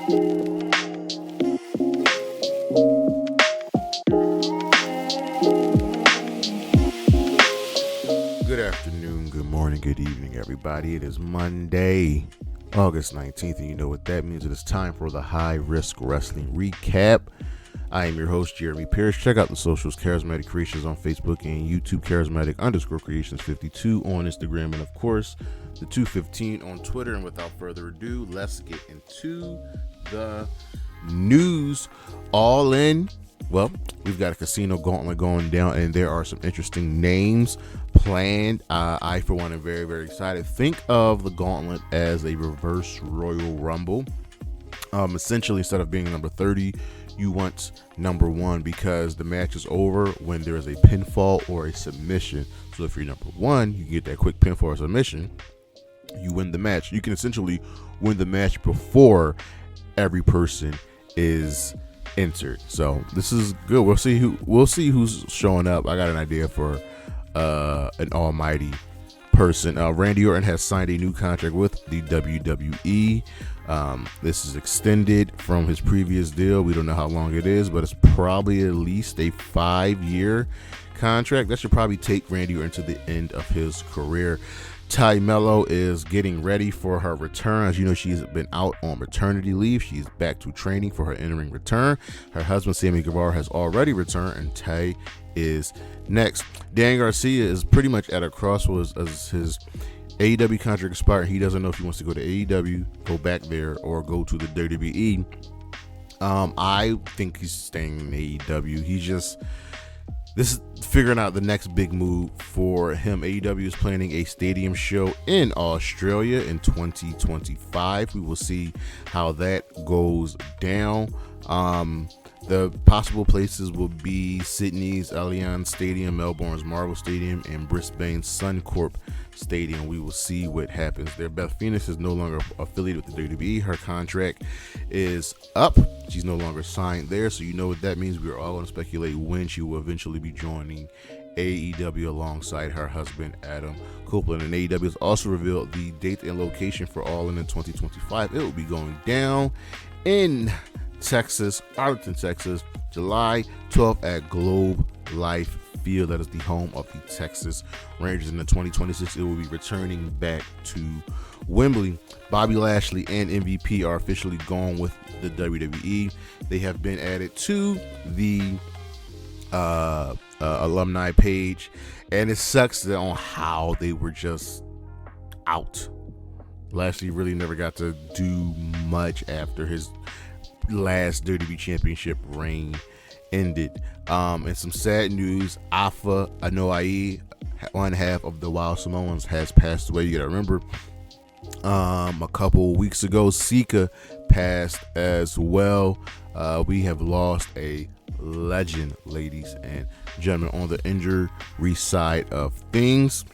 Good afternoon, good morning, good evening, everybody. It is Monday, August 19th, and you know what that means. It is time for the High Risk Wrestling Recap. I am your host, Jeremy Pierce. Check out the socials, Charismatic Creations on Facebook and YouTube, Charismatic_Creations52 on Instagram, and of course, the 215 on Twitter. And without further ado, let's get into the news. All in. Well, we've got a casino gauntlet going down, and there are some interesting names planned. I, for one, am very, very excited. Think of the gauntlet as a reverse Royal Rumble. Essentially, instead of being number 30, you want number 1 because the match is over when there is a pinfall or a submission. So if you're number 1, you get that quick pinfall or submission, you win the match. You can essentially win the match before every person is entered. So this is good. We'll see who's showing up. I got an idea for an almighty person. Randy Orton has signed a new contract with the WWE. This is extended from his previous deal. We don't know how long it is, but it's probably at least a 5-year contract. That should probably take Randy Orton to the end of his career. Ty Mello is getting ready for her return. As you know, she's been out on maternity leave. She's back to training for her entering return. Her husband, Sammy Guevara, has already returned, and Ty is next. Dan Garcia is pretty much at a crossroads as his AEW contract expired. He doesn't know if he wants to go to AEW, go back there, or go to the WWE. I think he's staying in AEW. This is figuring out the next big move for him. AEW is planning a stadium show in Australia in 2025. We will see how that goes down. The possible places will be Sydney's Allianz Stadium, Melbourne's Marvel Stadium, and Brisbane's Suncorp Stadium. We will see what happens there. Beth Phoenix is no longer affiliated with the WWE. Her contract is up. She's no longer signed there, so you know what that means. We're all going to speculate when she will eventually be joining AEW alongside her husband, Adam Copeland. And AEW has also revealed the date and location for All In 2025. It will be going down in Texas, Arlington, Texas, July 12th at Globe Life Field. That is the home of the Texas Rangers. In the 2026, it will be returning back to Wembley. Bobby Lashley and MVP are officially gone with the WWE. They have been added to the alumni page, and it sucks on how they were just out. Lashley really never got to do much after his last WWE Championship reign ended. And some sad news: Alpha Anoa'i, one half of the Wild Samoans, has passed away. You gotta remember, a couple weeks ago, Sika passed as well. We have lost a legend, ladies and gentlemen. On the injury side of things,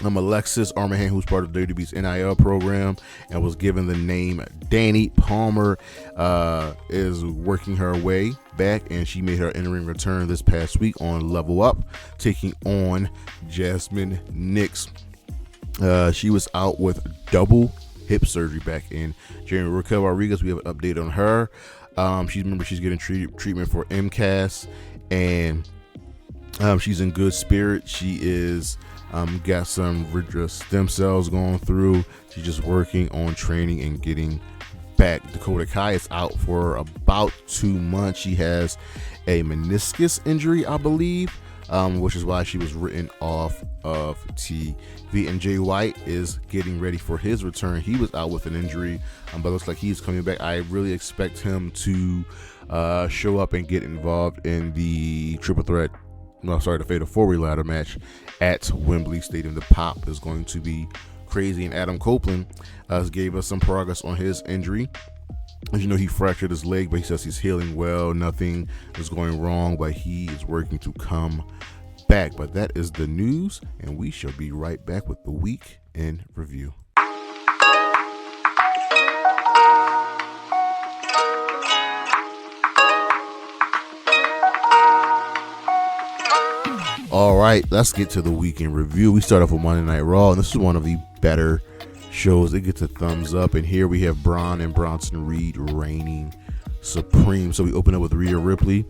Alexis Armahan, who's part of WWE's NIL program and was given the name Danny Palmer, is working her way back, and she made her entering return this past week on Level Up, taking on Jasmine Nix. She was out with double hip surgery back in January. Raquel Rodriguez, we have an update on her. She's getting treatment for MCAS, and she's in good spirit. She is got some stem cells going through. She's just working on training and getting back. Dakota Kai is out for about 2 months. She has a meniscus injury, I believe, which is why she was written off of TV. And Jay White is getting ready for his return. He was out with an injury, but looks like he's coming back. I really expect him to show up and get involved in the the Fatal 4-Way ladder match at Wembley Stadium. The pop is going to be crazy. And Adam Copeland gave us some progress on his injury. As you know, he fractured his leg, but he says he's healing well. Nothing is going wrong, but he is working to come back. But that is the news, and we shall be right back with the week in review. All right, let's get to the week in review. We start off with Monday Night Raw, and this is one of the better shows it gets a thumbs up. And here we have Bron and Bronson Reed reigning supreme. So we open up with Rhea Ripley,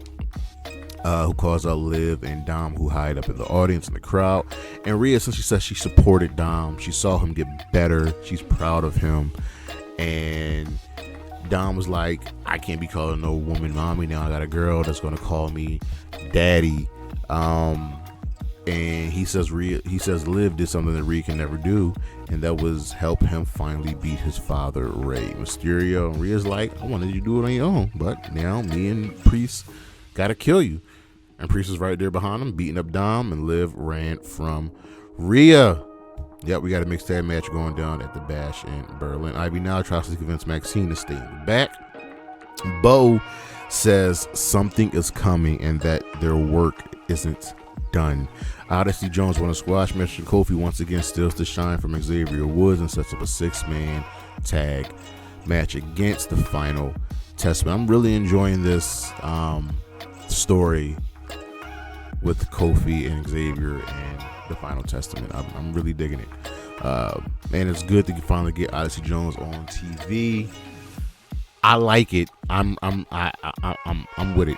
who calls out Liv and Dom, who hide up in the audience in the crowd. And Rhea, since she says she supported Dom, she saw him get better, she's proud of him. And Dom was like, I can't be calling no woman mommy now. I got a girl that's gonna call me daddy. And he says Liv did something that Rhea can never do, and that was help him finally beat his father, Rey Mysterio. And Rhea's like, I wanted you to do it on your own, but now me and Priest gotta kill you. And Priest is right there behind him, beating up Dom, and Liv ran from Rhea. Yep, we got a mixed tag match going down at the Bash in Berlin. Ivy now tries to convince Maxine to stay in the back. Bo says something is coming and that their work isn't done. Odyssey Jones won a squash match, and Kofi once again steals the shine from Xavier Woods and sets up a 6-man tag match against the Final Testament. I'm really enjoying this story with Kofi and Xavier and the Final Testament. I'm really digging it. And it's good to finally get Odyssey Jones on TV. I like it. I'm with it.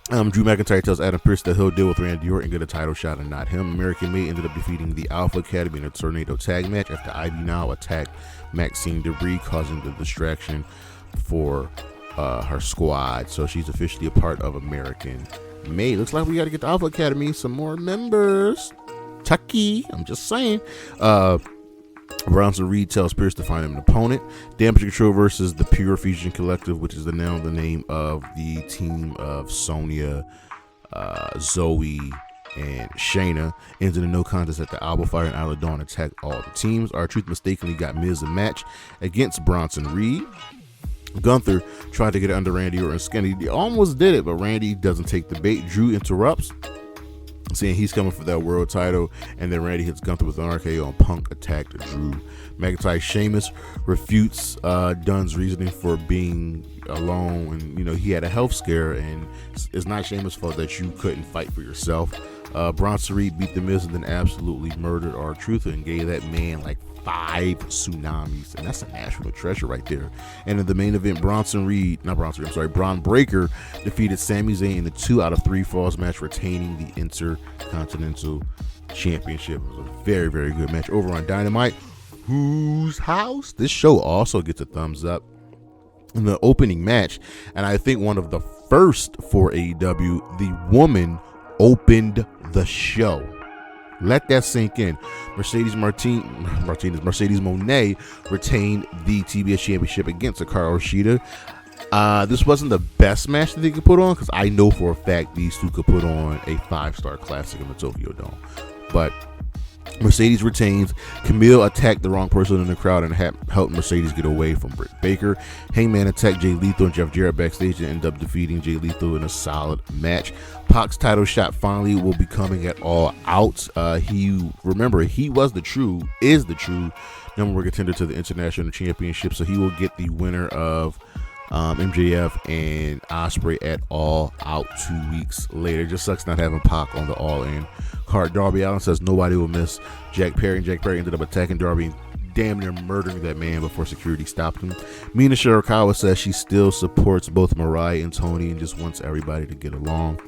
Drew McIntyre tells Adam Pearce that he'll deal with Randy Orton and get a title shot and not him. American May ended up defeating the Alpha Academy in a Tornado tag match after Ivy Now attacked Maxine Debris, causing the distraction for her squad. So she's officially a part of American May. Looks like we got to get the Alpha Academy some more members. Tucky, I'm just saying. Bronson Reed tells Pierce to find him an opponent. Damage Control versus the Pure Fusion Collective, which is now the name of the team of Sonya, Zoe, and Shayna. Ends in a no contest at the Alba Fire, and Isla Dawn attack all the teams. R-Truth mistakenly got Miz a match against Bronson Reed. Gunther tried to get it under Randy Orton's skin. He almost did it, but Randy doesn't take the bait. Drew interrupts, saying he's coming for that world title, and then Randy hits Gunther with an RKO, and Punk attacked Drew. McIntyre Sheamus refutes Dunn's reasoning for being alone, and he had a health scare, and it's not Sheamus' fault that you couldn't fight for yourself. Bronson Reed beat The Miz and then absolutely murdered R-Truth and gave that man like 5 tsunamis, and that's a national treasure right there. And in the main event, Bron Breakker defeated Sami Zayn in a 2 out of 3 falls match, retaining the Intercontinental Championship. It was a very, very good match over on Dynamite. Whose house? This show also gets a thumbs up. In the opening match, and I think one of the first for AEW, the woman opened the show. Let that sink in. Mercedes Moné retained the TBS Championship against Hikaru Shida. This wasn't the best match that they could put on, because I know for a fact these two could put on a 5-star classic in the Tokyo Dome. But Mercedes retains. Camille attacked the wrong person in the crowd and helped Mercedes get away from Britt Baker. Hangman attacked Jay Lethal and Jeff Jarrett backstage and ended up defeating Jay Lethal in a solid match. Pac's title shot finally will be coming at All Out. He is the true number 1 contender to the International Championship, so he will get the winner of MJF and Ospreay at All Out 2 weeks later. Just sucks not having Pac on the All In card. Darby Allin says nobody will miss Jack Perry, and Jack Perry ended up attacking Darby and damn near murdering that man before security stopped him. Mina Shirakawa says she still supports both Mariah and Tony and just wants everybody to get along.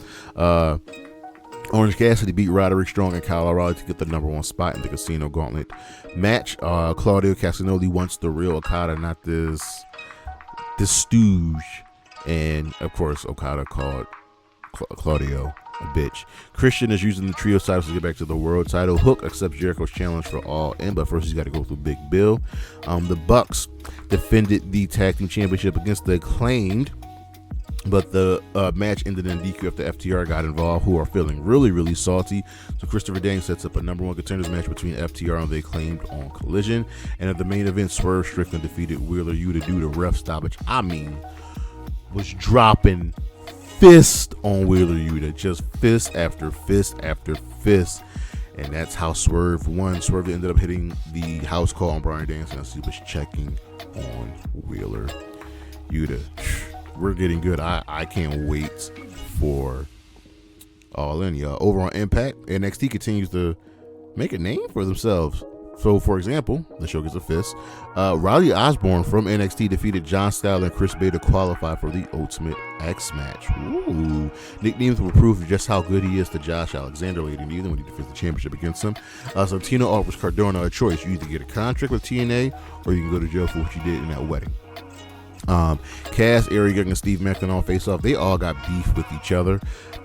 Orange Cassidy beat Roderick Strong and Kyle O'Reilly to get the number 1 spot in the Casino Gauntlet match. Claudio Castagnoli wants the real Okada, not this stooge. And of course, Okada called Claudio a bitch. Christian is using the trio titles to get back to the world title. Hook accepts Jericho's challenge for All In, but first he's got to go through Big Bill. The Bucks defended the tag team championship against the Acclaimed, but the match ended in DQ after FTR got involved, who are feeling really, really salty. So Christopher Daniels sets up a number 1 contenders match between FTR and the Acclaimed on Collision. And at the main event, Swerve Strickland defeated Wheeler Yuta due to ref stoppage. Was dropping fist on Wheeler Yuta, just fist after fist after fist, and that's how Swerve won. Swerve ended up hitting the house call on Bryan Danielson as he was checking on Wheeler Yuta. We're getting good. I can't wait for All In, y'all. Over on Impact, NXT continues to make a name for themselves. So, for example, the show gets a fist. Riley Osborne from NXT defeated John Styler and Chris Bay to qualify for the Ultimate X match. Ooh. Nick Nemeth will prove just how good he is to Josh Alexander later in the evening when he defends the championship against him. So Tino offers Cardona a choice. You either get a contract with TNA or you can go to jail for what you did in that wedding. Cass, Eric Young, and Steve Macklin face off. They all got beef with each other.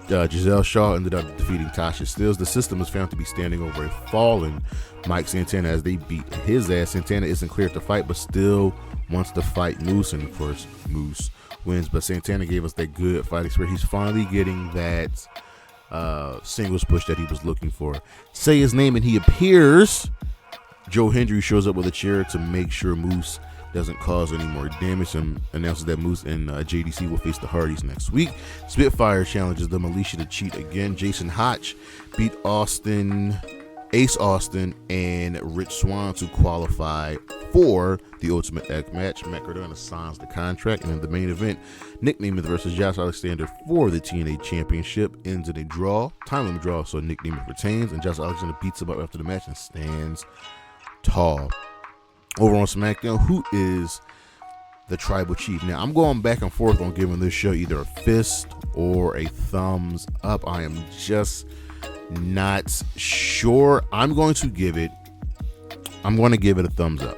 Giselle Shaw ended up defeating Tasha Steelz. The system is found to be standing over a fallen Mike Santana as they beat his ass. Santana isn't cleared to fight, but still wants to fight Moose, and of course Moose wins. But Santana gave us that good fight experience. He's finally getting that singles push that he was looking for. Say his name and he appears. Joe Hendry shows up with a chair to make sure Moose doesn't cause any more damage, and announces that Moose and JDC will face the Hardys next week. Spitfire challenges them, Alicia to cheat again. Jason Hotch beat Ace Austin and Rich Swann to qualify for the Ultimate X match. Matt Cardona signs the contract, and in the main event, Nick Nemeth versus Josh Alexander for the TNA Championship ends in a draw, time limit draw, so Nick Nemeth retains, and Josh Alexander beats him up after the match and stands tall. Over on SmackDown, who is the Tribal Chief? Now, I'm going back and forth on giving this show either a fist or a thumbs up. I am just not sure. I'm going to give it a thumbs up.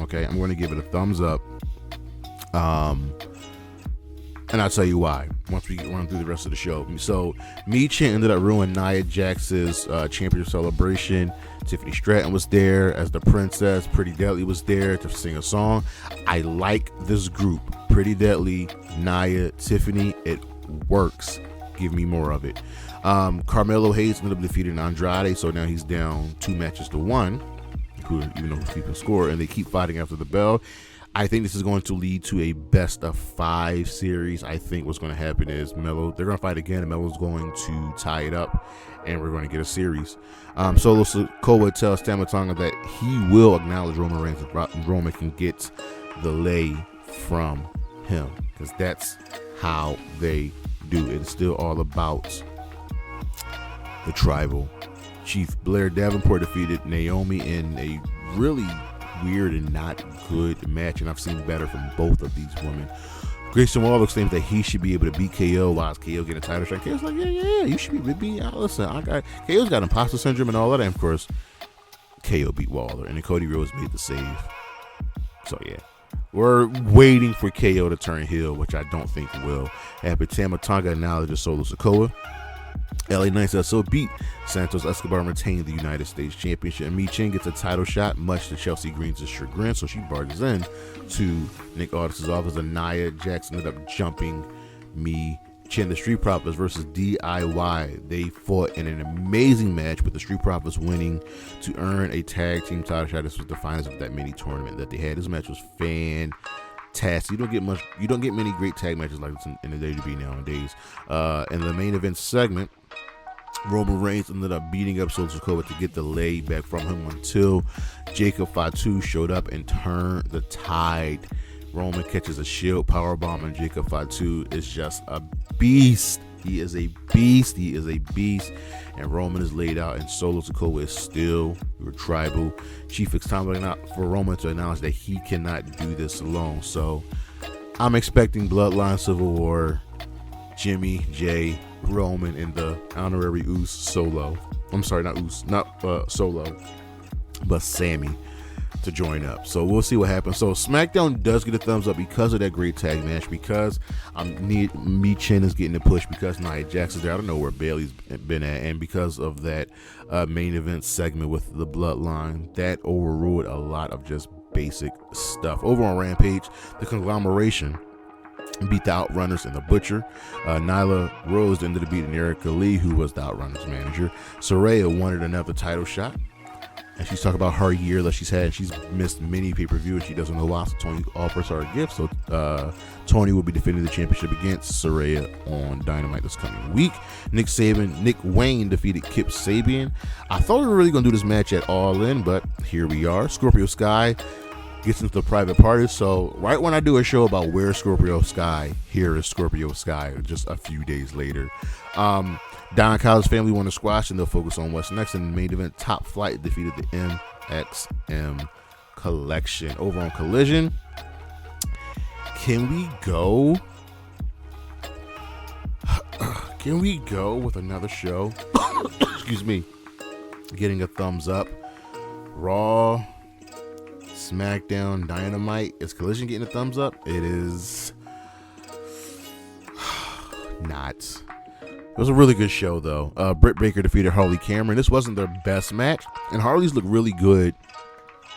Okay, I'm going to give it a thumbs up. And I'll tell you why once we run through the rest of the show. So, Michin ended up ruining Nia Jax's championship celebration. Tiffany Stratton was there as the princess. Pretty Deadly was there to sing a song. I like this group. Pretty Deadly, Nia, Tiffany. It works. Give me more of it. Carmelo Hayes ended up defeating Andrade, so now he's down 2 matches to 1, even though he's keeping score, and they keep fighting after the bell. I think this is going to lead to a best of 5 series. I think what's going to happen is they're going to fight again, and Melo's going to tie it up, and we're going to get a series. Solo Sikoa tells Tama Tonga that he will acknowledge Roman Reigns if Roman can get the lay from him, because that's how they do it. It's still all about the Tribal Chief. Blair Davenport defeated Naomi in a really weird and not good match, and I've seen better from both of these women. Grayson Waller claims that he should be able to beat KO while KO getting a title shot. KO's like, yeah, you should be beat. Listen, KO's got imposter syndrome and all that, and of course, KO beat Waller, and then Cody Rhodes made the save. So yeah, we're waiting for KO to turn heel, which I don't think will happen. Tama Tonga acknowledges Solo Sikoa. LA Knights also beat Santos Escobar and retained the United States Championship. And Michin gets a title shot, much to Chelsea Green's chagrin, so she barges in to Nick Aldis's office, and Nia Jax ended up jumping Michin. The Street Profits versus DIY. They fought in an amazing match, with the Street Profits winning to earn a tag team title shot. This was the finals of that mini tournament that they had. This match was fantastic. You don't get many great tag matches like this in the WWE nowadays. In the main event segment, Roman Reigns ended up beating up Solo Sikoa to get the lay back from him until Jacob Fatu showed up and turned the tide. Roman catches a shield powerbomb, and Jacob Fatu is just a beast. He is a beast. And Roman is laid out, and Solo Sikoa is still your Tribal Chief. It's time for Roman to acknowledge that he cannot do this alone. So I'm expecting Bloodline Civil War, Jimmy, Jay, Roman, and the honorary Solo, but Sammy to join up. So we'll see what happens. So SmackDown does get a thumbs up because of that great tag match, because Michin is getting the push, because Nia Jax is there. I don't know where Bayley's been at, and because of that main event segment with the Bloodline, that overruled a lot of just basic stuff. Over on Rampage, the Conglomeration beat the Outrunners and the Butcher. Nyla Rose ended up beating Erica Lee, who was the Outrunners manager. Saraya wanted another title shot, and she's talking about her year that she's had. She's missed many pay-per-view, and she doesn't know why, so Tony offers her a gift. So Tony will be defending the championship against Saraya on Dynamite this coming week. Nick Wayne defeated Kip Sabian. I thought we were really going to do this match at All In, but here we are. Scorpio Sky gets into the private party. So right when I do a show about where Scorpio Sky, here is Scorpio Sky just a few days later. Don Callis' family won a squash, and they'll focus on what's next. In the main event, Top Flight defeated the XM collection. Over on Collision, can we go with another show? Excuse me. Getting a thumbs up. Raw, Smackdown, Dynamite. Is Collision getting a thumbs up? It is not. It was a really good show, though. Britt Baker defeated Harley Cameron. This wasn't their best match, and Harley's looked really good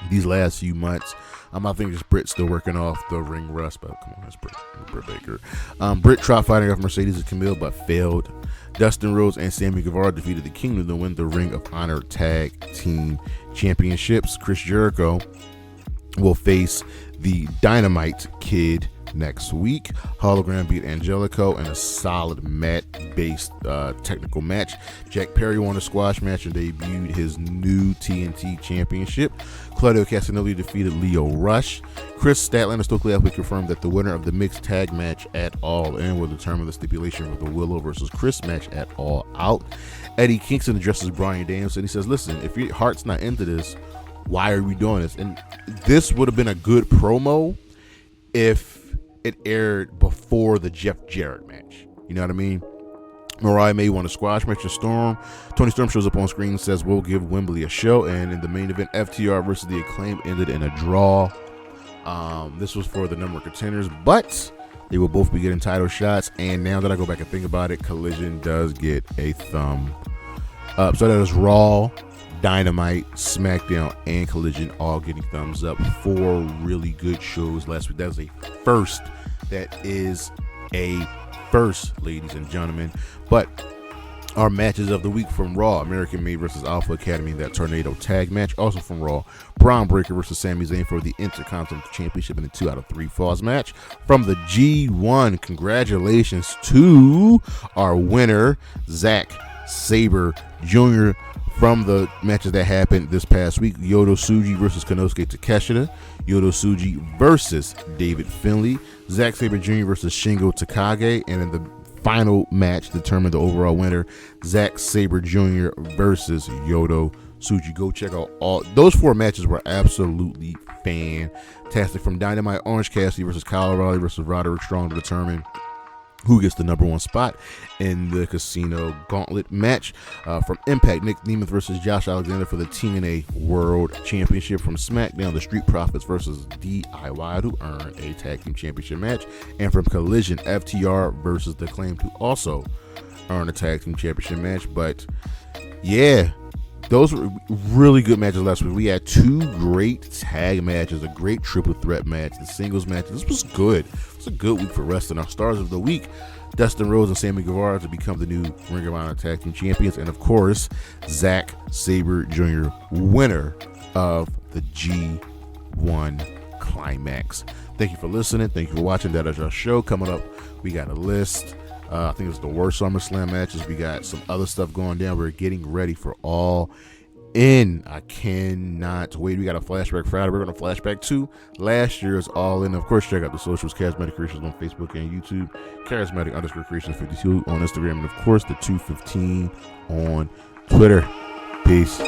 these last few months. I think just Britt's still working off the ring rust, but come on, that's Britt Baker. Britt tried fighting off Mercedes and Camille, but failed. Dustin Rhodes and Sammy Guevara defeated the Kingdom to win the Ring of Honor Tag Team Championships. Chris Jericho will face the Dynamite Kid next week. Hologram beat Angelico in a solid mat-based technical match. Jack Perry won a squash match and debuted his new TNT Championship. Claudio Castagnoli defeated Leo Rush. Chris Statlander and Stokely Athletic confirmed that the winner of the mixed tag match at All In will determine the stipulation for the Willow versus Chris match at All Out. Eddie Kingston addresses Bryan Danielson. He says, listen, if your heart's not into this, why are we doing this? And this would have been a good promo if it aired before the Jeff Jarrett match. You know what I mean? Mariah May won a squash match with Storm. Tony Storm shows up on screen and says, we'll give Wembley a show. And in the main event, FTR versus the Acclaimed ended in a draw. This was for the number of contenders, but they will both be getting title shots. And now that I go back and think about it, Collision does get a thumb up. So that is Raw, Dynamite, Smackdown, and Collision all getting thumbs up. 4 really good shows last week. That was a first. That is a first, ladies and gentlemen. But our matches of the week from Raw: American Made versus Alpha Academy, that tornado tag match. Also from Raw, Bron Breakker versus Sami Zayn for the Intercontinental Championship in the 2 out of 3 falls match. From the G1, congratulations to our winner, Zack Sabre Jr. From the matches that happened this past week, Yota Tsuji versus Konosuke Takeshita, Yota Tsuji versus David Finlay, Zack Sabre Jr. versus Shingo Takagi, and in the final match determined the overall winner, Zack Sabre Jr. versus Yota Tsuji. Go check out all those 4 matches. Were absolutely fantastic. From Dynamite, Orange Cassidy versus Kyle O'Reilly versus Roderick Strong to determine who gets the number 1 spot in the Casino Gauntlet match. From Impact, Nick Nemeth versus Josh Alexander for the TNA World Championship. From SmackDown, the Street Profits versus DIY to earn a Tag Team Championship match. And from Collision, FTR versus The Acclaimed to also earn a Tag Team Championship match. But yeah, those were really good matches last week. We had 2 great tag matches, a great triple threat match, the singles match. This was good. It's a good week for wrestling. Our stars of the week: Dustin Rhodes and Sammy Guevara to become the new Ring of Honor Tag Team Champions. And of course, Zack Sabre Jr., winner of the G1 Climax. Thank you for listening. Thank you for watching. That is our show. Coming up, we got a list. I think it's the worst SummerSlam matches. We got some other stuff going down. We're getting ready for All In. I cannot wait. We got a Flashback Friday. We're going to flashback to last year's All In. Of course, check out the socials: Charismatic Creations on Facebook and YouTube, Charismatic_Creations52 on Instagram, and of course the 215 on Twitter. Peace.